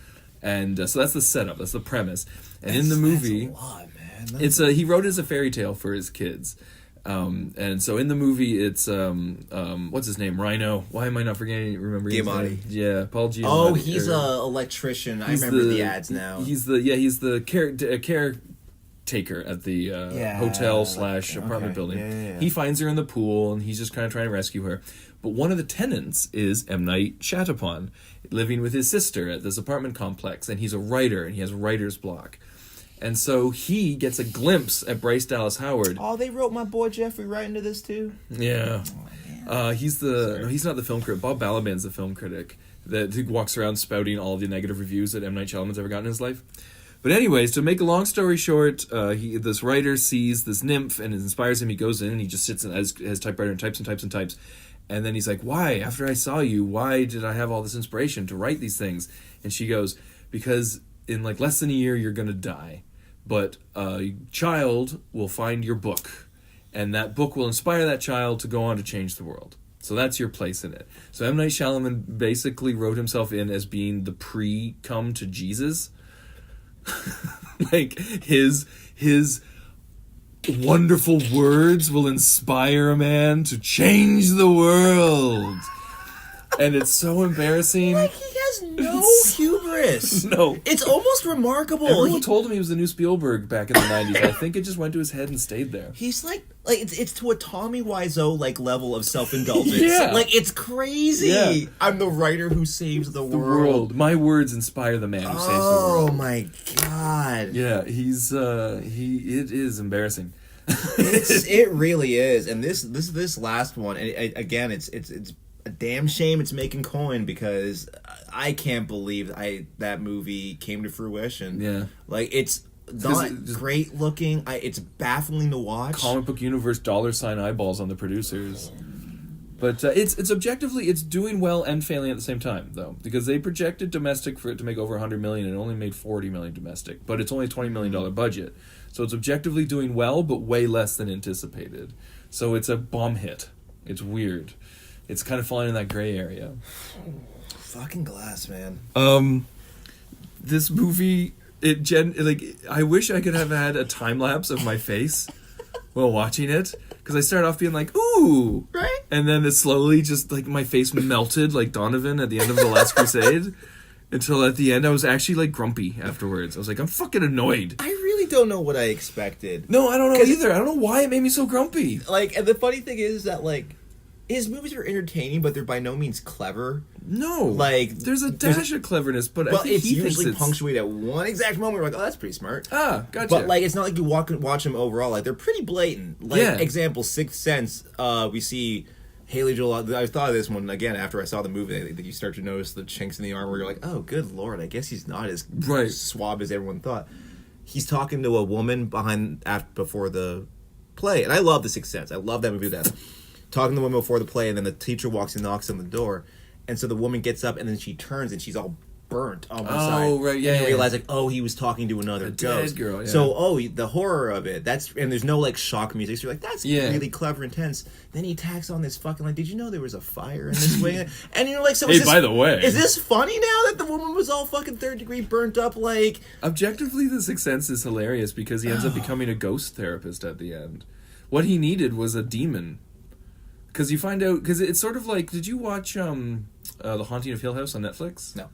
And so that's the setup, that's the premise. And in the movie, That's a lot, man. he wrote it as a fairy tale for his kids. And so in the movie, it's what's his name? Rhino. Why am I not remembering his Giamatti. name? Yeah, Paul Giamatti. Oh, he's a electrician. I remember the ads now. He's the caretaker at the hotel / apartment building. Yeah. He finds her in the pool, and he's just kind of trying to rescue her. But one of the tenants is M. Night Shyamalan, living with his sister at this apartment complex, and he's a writer, and he has writer's block. And so he gets a glimpse at Bryce Dallas Howard. Oh, they wrote my boy Jeffrey right into this too? Yeah. He's not the film critic. Bob Balaban's the film critic that walks around spouting all the negative reviews that M. Night Shyamalan's ever gotten in his life. But anyways, to make a long story short, this writer sees this nymph and it inspires him. He goes in and he just sits in his typewriter and types. And then he's like, why? After I saw you, why did I have all this inspiration to write these things? And she goes, because in like less than a year, you're going to die. But a child will find your book, and that book will inspire that child to go on to change the world. So that's your place in it. So M. Night Shyamalan basically wrote himself in as being the pre-come to Jesus. Like, his wonderful words will inspire a man to change the world. And it's so embarrassing. Like, he has no hubris. No. It's almost remarkable. Everyone told him he was the new Spielberg back in the 90s. I think it just went to his head and stayed there. He's like it's to a Tommy Wiseau like level of self-indulgence. Yeah. Like, it's crazy. Yeah. I'm the writer who saves the The world. world. My words inspire the man who saves the world. Oh my god. Yeah, it is embarrassing. It really is. And this last one, and again, it's a damn shame it's making coin, because I can't believe that movie came to fruition. Yeah. Like, it's not great looking. It's baffling to watch. Comic book universe $ eyeballs on the producers. But it's objectively, it's doing well and failing at the same time, though, because they projected domestic for it to make over $100 million and it only made $40 million domestic, but it's only a $20 million budget. So it's objectively doing well, but way less than anticipated. So it's a bomb hit. It's weird. It's kind of falling in that gray area. Fucking Glass, man. This movie, I wish I could have had a time lapse of my face while watching it, because I started off being like, ooh, Right? and then it slowly just like my face melted like Donovan at the end of The Last Crusade, until at the end I was actually like grumpy afterwards. I was like, I'm fucking annoyed. I really don't know what I expected. No, I don't know either. I don't know why it made me so grumpy. Like, and the funny thing is that, like, his movies are entertaining, but they're by no means clever. No, Like, there's a dash of cleverness, but I Well, think it's he thinks usually it's punctuated at one exact moment where you're like, oh, that's pretty smart. gotcha. But, like, it's not like you watch them overall. Like, they're pretty blatant. Like, Yeah. example, Sixth Sense, we see Haley Joel... I thought of this one, again, after I saw the movie. That you start to notice the chinks in the armor. You're like, oh, good lord, I guess he's not as suave as everyone thought. He's talking to a woman before the play. And I love The Sixth Sense. I love that movie to death. Talking to the woman before the play, and then the teacher walks and knocks on the door. And so the woman gets up, and then she turns, and she's all burnt on one side. Oh, right, yeah, And you yeah. realize, like, oh, he was talking to another A ghost. dead girl, yeah. So, the horror of it, and there's no, like, shock music. So you're like, that's Yeah. really clever, intense. Then he tacks on this fucking, like, did you know there was a fire in this wing? And you're like, so Hey, by the way. is this funny now that the woman was all fucking third degree burnt up, like... Objectively, The Sixth Sense is hilarious because he ends up becoming a ghost therapist at the end. What he needed was a demon. Because you find out... Because it's sort of like... Did you watch The Haunting of Hill House on Netflix? No.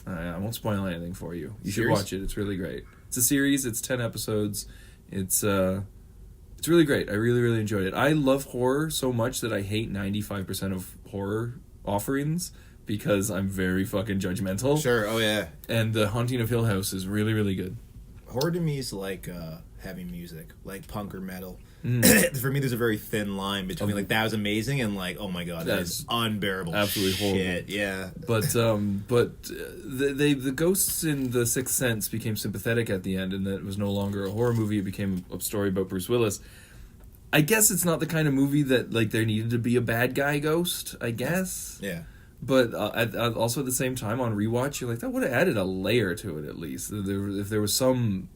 I won't spoil anything for you. You should Series? watch it. It's really great. It's a series. It's 10 episodes. It's really great. I really, really enjoyed it. I love horror so much that I hate 95% of horror offerings because I'm very fucking judgmental. Sure, oh yeah. And The Haunting of Hill House is really, really good. Horror to me is like heavy music, like punk or metal. Mm. For me, there's a very thin line between like that was amazing and like, oh my god, that's unbearable. Absolutely shit. Yeah. But the ghosts in The Sixth Sense became sympathetic at the end, and that it was no longer a horror movie. It became a story about Bruce Willis. I guess it's not the kind of movie that like there needed to be a bad guy ghost. I guess. Yeah. But also at the same time, on rewatch, you're like, that would have added a layer to it at least. If there was some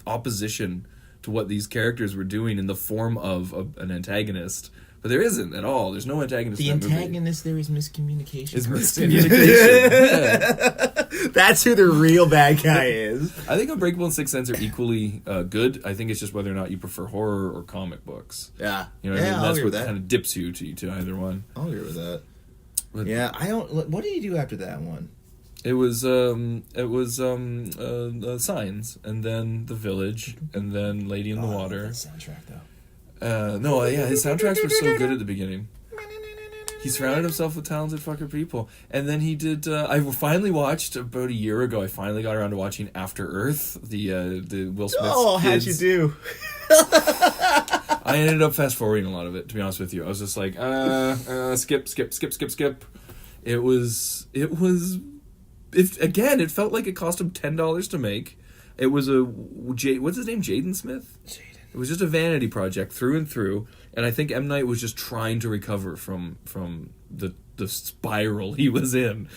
opposition to what these characters were doing in the form of an antagonist. But there isn't at all. There's no antagonist The in that antagonist there is miscommunication. movie. It's miscommunication. Yeah. That's who the real bad guy is. I think Unbreakable and Sixth Sense are equally good. I think it's just whether or not you prefer horror or comic books. Yeah. You know what I mean? I'll That's agree what with that. kind of dips you to either one. I'll agree with that. But Yeah, I don't. What did he do after that one? It was Signs, and then The Village, and then Lady in the Water. Soundtrack though. No, yeah, his soundtracks were so good at the beginning. He surrounded himself with talented fucking people, and then he did. I finally watched about a year ago. I finally got around to watching After Earth, the Will Smith. Oh, how'd kids. you do? I ended up fast forwarding a lot of it. To be honest with you, I was just like, skip. It felt like it cost him $10 to make. It was what's his name, Jaden Smith. It was just a vanity project through and through, and I think M. Night was just trying to recover from the spiral he was in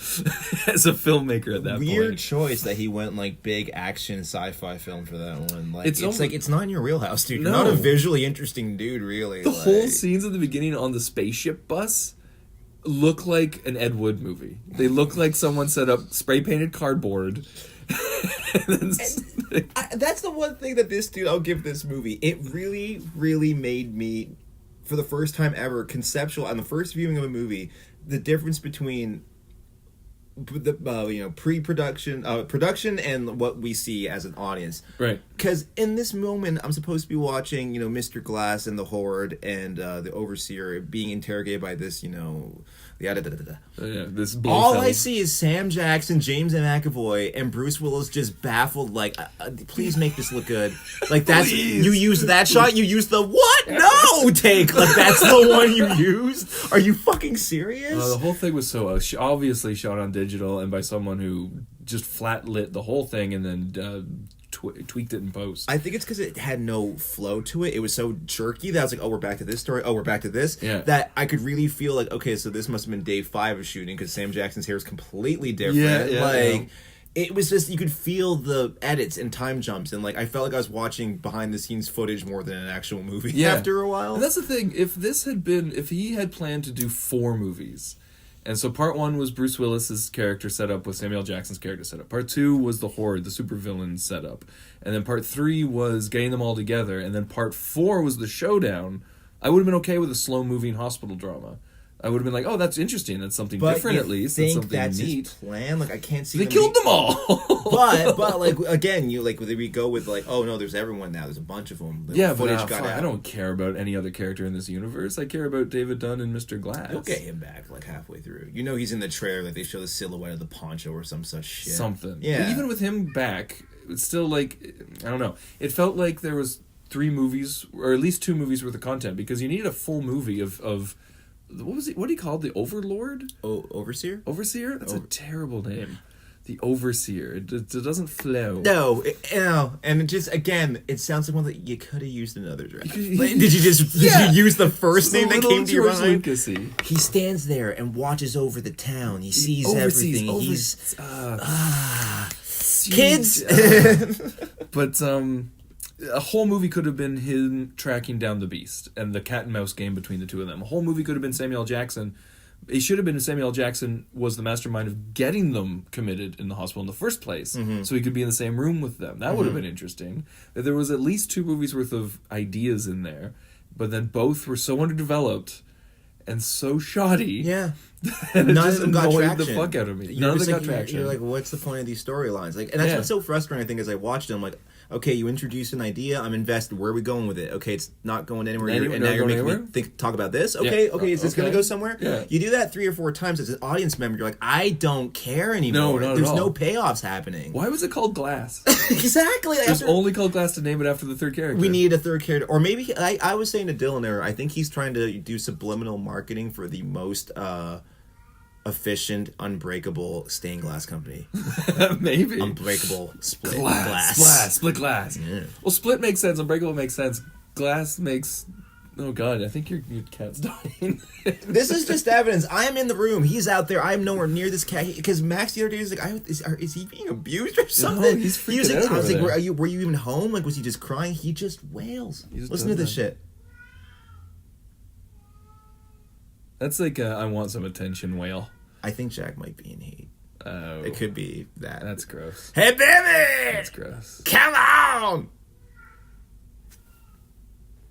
as a filmmaker at that Weird point. choice that he went like big action sci-fi film for that one. Like It's it's like it's not in your wheelhouse, dude. You're No. not a visually interesting dude, really. The like, whole scenes at the beginning on the spaceship bus look like an Ed Wood movie. They look like someone set up spray painted cardboard. and then, that's the one thing that this dude, I'll give this movie. It really, really made me, for the first time ever, conceptual on the first viewing of a movie, the difference between the pre-production, production, and what we see as an audience. right. Because in this moment, I'm supposed to be watching, Mr. Glass and the Horde and the Overseer being interrogated by this, This all Blofeld. I see is Sam Jackson, James McAvoy, and Bruce Willis just baffled, like, please make this look good. Like, that's, Please. you used that shot, you used the what? No take. Like, that's the one you used? Are you fucking serious? The whole thing was so obviously shot on digital and by someone who just flat lit the whole thing and then tweaked it in post. I think it's because it had no flow to it. It was so jerky that I was like, oh, we're back to this story. Oh, we're back to this. Yeah. That I could really feel like, okay, so this must have been day 5 of shooting because Sam Jackson's hair is completely different. Yeah. It was just, you could feel the edits and time jumps. And, like, I felt like I was watching behind-the-scenes footage more than an actual movie after a while. And that's the thing. If he had planned to do 4 movies, and so part 1 was Bruce Willis's character set up with Samuel Jackson's character set up. Part 2 was the Horde, the supervillain setup. And then part 3 was getting them all together. And then part 4 was the showdown. I would have been okay with a slow-moving hospital drama. I would have been like, oh, that's interesting. That's something different at least. That's think something that's neat. his plan? Like, I can't see They killed them all. but like, again, we go with, like, oh, no, there's everyone now. There's a bunch of them. The Yeah, footage but got out. I don't care about any other character in this universe. I care about David Dunn and Mr. Glass. You'll get him back like halfway through. He's in the trailer, like they show the silhouette of the poncho or some such shit. Something. Yeah. But even with him back, it's still like, I don't know. It felt like there was 3 movies, or at least 2 movies worth of content, because you needed a full movie of what was he? What do you call it? The Overlord? Overseer? Overseer? That's a terrible name. The Overseer. It doesn't flow. No, and it just, again, it sounds like one that you could have used another draft. Like, did you use the first name that came to your mind? Lucas-y. He stands there and watches over the town. He sees Oversees, everything. He's kids. kids. But a whole movie could have been him tracking down the beast and the cat and mouse game between the two of them. A whole movie could have been Samuel Jackson. It should have been Samuel Jackson was the mastermind of getting them committed in the hospital in the first place, so he could be in the same room with them. That would have been interesting. There was at least 2 movies worth of ideas in there, but then both were so underdeveloped and so shoddy. Yeah. And it None just of them got annoyed traction. the fuck out of me. You're None of just them got like, traction. You're like, what's the point of these storylines? Like, and that's what's so frustrating. I think as I watched them, like, okay, you introduced an idea, I'm invested. Where are we going with it? Okay, it's not going anywhere. And now you're making me talk about this. Okay, is this going to go somewhere? Yeah. You do that 3 or 4 times as an audience member. You're like, I don't care anymore. No, not at There's all. no payoffs happening. Why was it called Glass? Exactly. It was only called Glass to name it after the third character. We need a third character, or maybe I was saying to Dylan there. I think he's trying to do subliminal marketing for the most efficient, unbreakable stained glass company. Maybe. Unbreakable split glass. Split glass. Yeah. Well, split makes sense. Unbreakable makes sense. Glass makes. Oh God, I think your cat's dying. This is just evidence. I am in the room. He's out there. I am nowhere near this cat. Because Max the other day was like, "Is he being abused or something?" he's freaking He was like, out I was over like, there. were you even home? Like, was he just crying? He just wails. just Listen to does this that. shit. That's like a I want some attention wail. I think Jack might be in heat. Oh, It could be that. that's gross. Hey, baby! That's gross. Come on!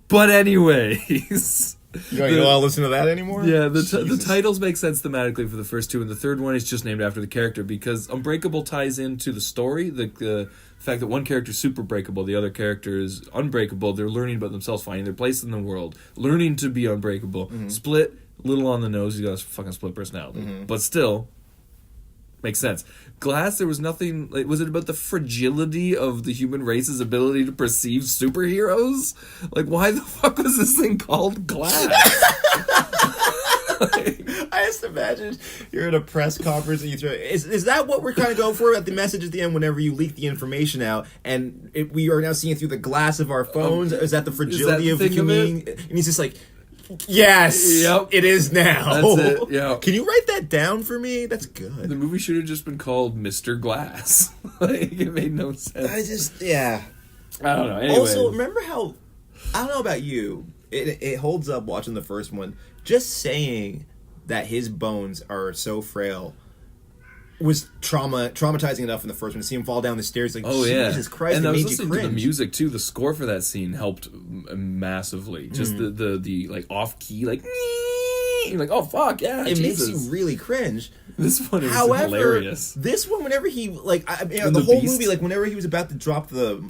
But anyways, You don't want to listen to that anymore? yeah, the Jesus. titles make sense thematically for the first two, and the third one is just named after the character because Unbreakable ties into the story. The fact that one character is super breakable, the other character is unbreakable. They're learning about themselves, finding their place in the world, learning to be unbreakable. Split, little on the nose. He's got a fucking split personality, but still makes sense. Glass, there was nothing. Like, was it about the fragility of the human race's ability to perceive superheroes? Like, why the fuck was this thing called Glass? I just imagine you're at a press conference and you throw. Is that what we're kind of going for at the message at the end? Whenever you leak the information out, and we are now seeing through the glass of our phones. Is that the fragility of the human? And he's just like, yes, Yep. it is now. That's it, yeah. Can you write that down for me? That's good. The movie should have just been called Mr. Glass. Like, it made no sense. Yeah. I don't know. Anyway. Also, remember how, I don't know about you, it holds up watching the first one. Just saying that his bones are so frail was traumatizing enough in the first one to see him fall down the stairs. Like, oh yeah, Jesus Christ, and it I was made you listening to the cringe. music too. The score for that scene helped massively. Just the like off key, like you're like, oh fuck yeah, It Jesus. makes you really cringe. This one is However, hilarious. this one, whenever he the the whole beast? movie, like whenever he was about to drop the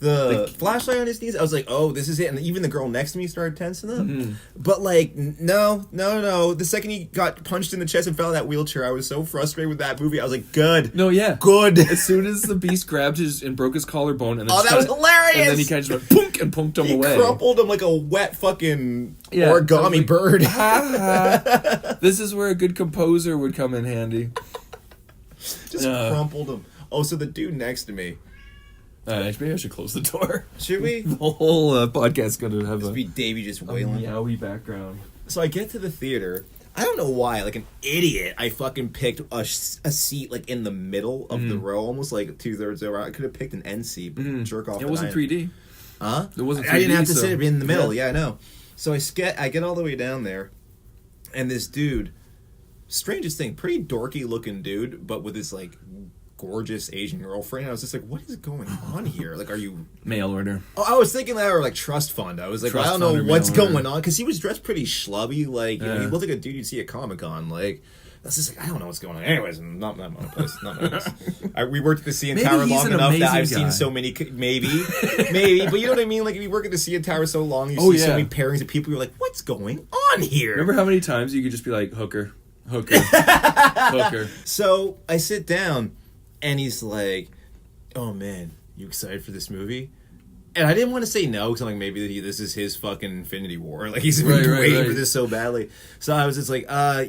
yeah. flashlight on his knees, I was like, oh, this is it. And even the girl next to me started tensing up. Mm-hmm. But like, no. The second he got punched in the chest and fell in that wheelchair, I was so frustrated with that movie. I was like, good. No, yeah, Good. As soon as the beast grabbed his and broke his collarbone, and then Oh, that was hilarious! And then he kind of just went punk and punked him He away. crumpled him like a wet fucking Yeah, origami like, bird. This is where a good composer would come in handy. Just crumpled him. Oh, so the dude next to me. Maybe I should close the door. Should we? The whole podcast's going to have Just a be Davey just wailing. meowy background. So I get to the theater. I don't know why, like an idiot, I fucking picked a seat like in the middle of the row, almost like 2/3 over. I could have picked an end seat, but jerk off. It wasn't 3D. Huh? It wasn't 3D. I didn't have to so- sit in the middle. Yeah, I know. So I get all the way down there, and this dude, strangest thing, pretty dorky looking dude, but with this like gorgeous Asian girlfriend. I was just like, what is going on here? Like, are you... Mail order. Oh, I was thinking that, or like trust fund. I was like, Trust I don't fund know or what's mail going order. on, because he was dressed pretty schlubby. Like, you know, Yeah. he looked like a dude you'd see at Comic-Con. Like, that's just like, I don't know what's going on. Anyways, not my place. Not my place. We worked at the CN Maybe Tower he's long an enough that amazing I've seen guy. so many. Maybe, but you know what I mean. Like, if you work at the CN Tower so long, you Oh, see so yeah. many pairings of people. You're like, what's going on here? Remember how many times you could just be like, hooker, hooker. So I sit down, and he's like, "Oh man, you excited for this movie?" And I didn't want to say no, because I'm like, maybe this is his fucking Infinity War. Like, he's been waiting for this so badly. So I was just like,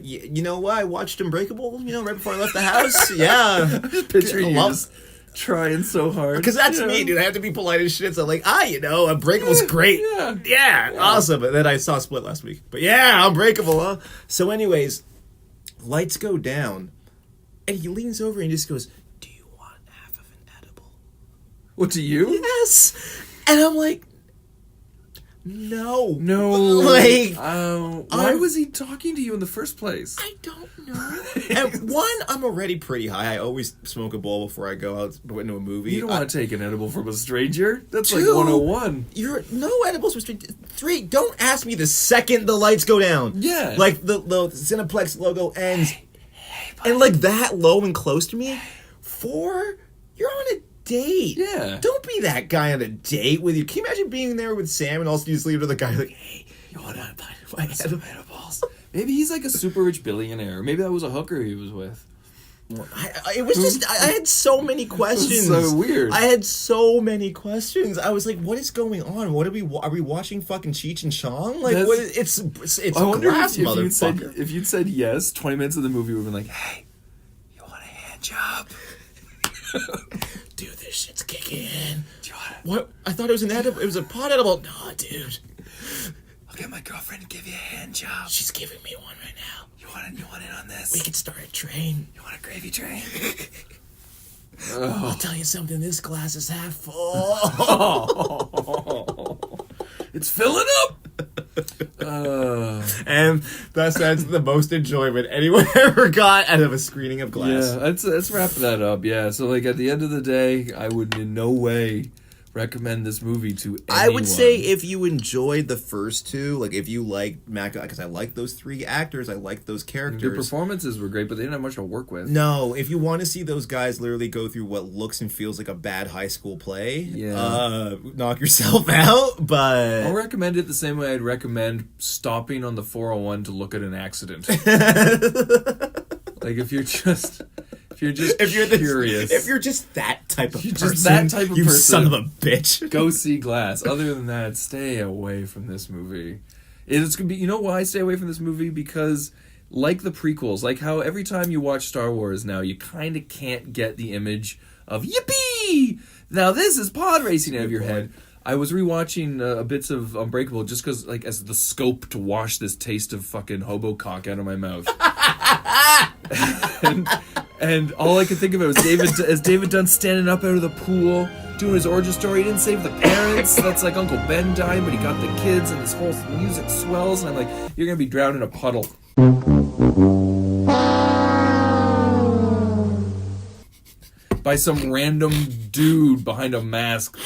you know what? I watched Unbreakable, right before I left the house. Yeah. Just picturing I you love- just trying so hard. Because that's you know? me, dude. I have to be polite as shit. So I'm like, Unbreakable's great. Yeah. Awesome. And then I saw Split last week. But yeah, Unbreakable, huh? So anyways, lights go down, and he leans over and just goes, "Do you want half of an edible?" What, to you? Yes. And I'm like, no. Like, Like, why was he talking to you in the first place? I don't know. And one, I'm already pretty high. I always smoke a bowl before I go out into a movie. You don't want to take an edible from a stranger? That's like Two, 101. You're no edibles restricted. 3, don't ask me the second the lights go down. Yeah. Like the Cineplex logo ends. And like that low and close to me. 4, you're on a date. Yeah. Don't be that guy on a date with you. Can you imagine being there with Sam and also you just leave to the guy like, hey, you want to buy some edibles? Maybe he's like a super rich billionaire. Maybe that was a hooker he was with. It was just, I had so many questions. so weird. I had so many questions. I was like, what is going on? What are we watching fucking Cheech and Chong? Like, what is, it's I wonder glass, if motherfucker. if you'd said yes, 20 minutes of the movie would have been like, hey, you want a hand job? Dude, this shit's kicking in. Do you want What? I thought it was an edible. It was a pot edible. No, dude. I'll get my girlfriend to give you a hand job. She's giving me one right now. You want in on this? We could start a train. You want a gravy train? I'll tell you something. This glass is half full. It's filling up. And thus that's the most enjoyment anyone ever got out of a screening of Glass. Yeah, let's wrap that up. Yeah, so like at the end of the day, I would in no way recommend this movie to anyone. I would say if you enjoyed the first two, like if you liked Mac, because I like those three actors, I like those characters. Their performances were great, but they didn't have much to work with. No, if you want to see those guys literally go through what looks and feels like a bad high school play, knock yourself out. But I'll recommend it the same way I'd recommend stopping on the 401 to look at an accident. Like if you're just curious, if you're just that type of person, just that type of you person, son of a bitch, go see Glass. Other than that, stay away from this movie. It's gonna be. You know why I stay away from this movie? Because like the prequels, like how every time you watch Star Wars now, you kind of can't get the image of yippee. Now this is pod racing out of your head. I was rewatching bits of Unbreakable just because, like, as the scope to wash this taste of fucking hobo cock out of my mouth. and all I could think of it was David Dunn standing up out of the pool, doing his origin story. He didn't save the parents. That's like Uncle Ben dying, but he got the kids, and this whole music swells. And I'm like, you're gonna be drowned in a puddle. By some random dude behind a mask.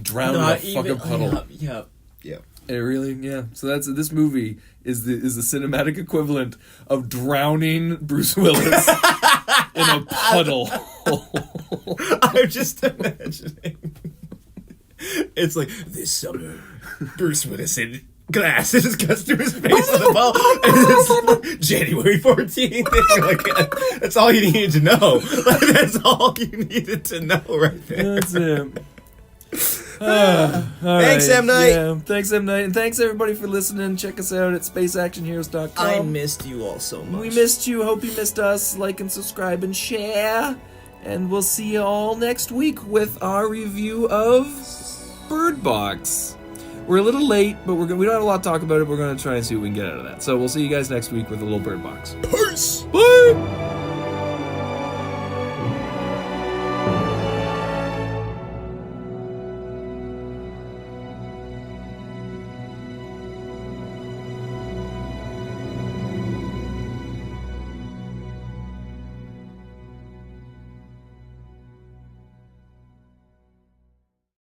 Drowned in a fucking puddle. Yeah. It really, yeah. So this movie is the cinematic equivalent of drowning Bruce Willis in a puddle. I'm just imagining. It's like this summer, Bruce Willis in Glass. It just cuts through his face with a ball. And it's January 14th. You're like, that's all you needed to know. Like, that's all you needed to know right there. That's it. Thanks, M. Night. Yeah, thanks, M. Night. And thanks, everybody, for listening. Check us out at spaceactionheroes.com. I missed you all so much. We missed you. Hope you missed us. Like and subscribe and share. And we'll see you all next week with our review of Bird Box. We're a little late, but we don't have a lot to talk about it. We're going to try and see what we can get out of that. So we'll see you guys next week with a little Bird Box. Peace. Bye.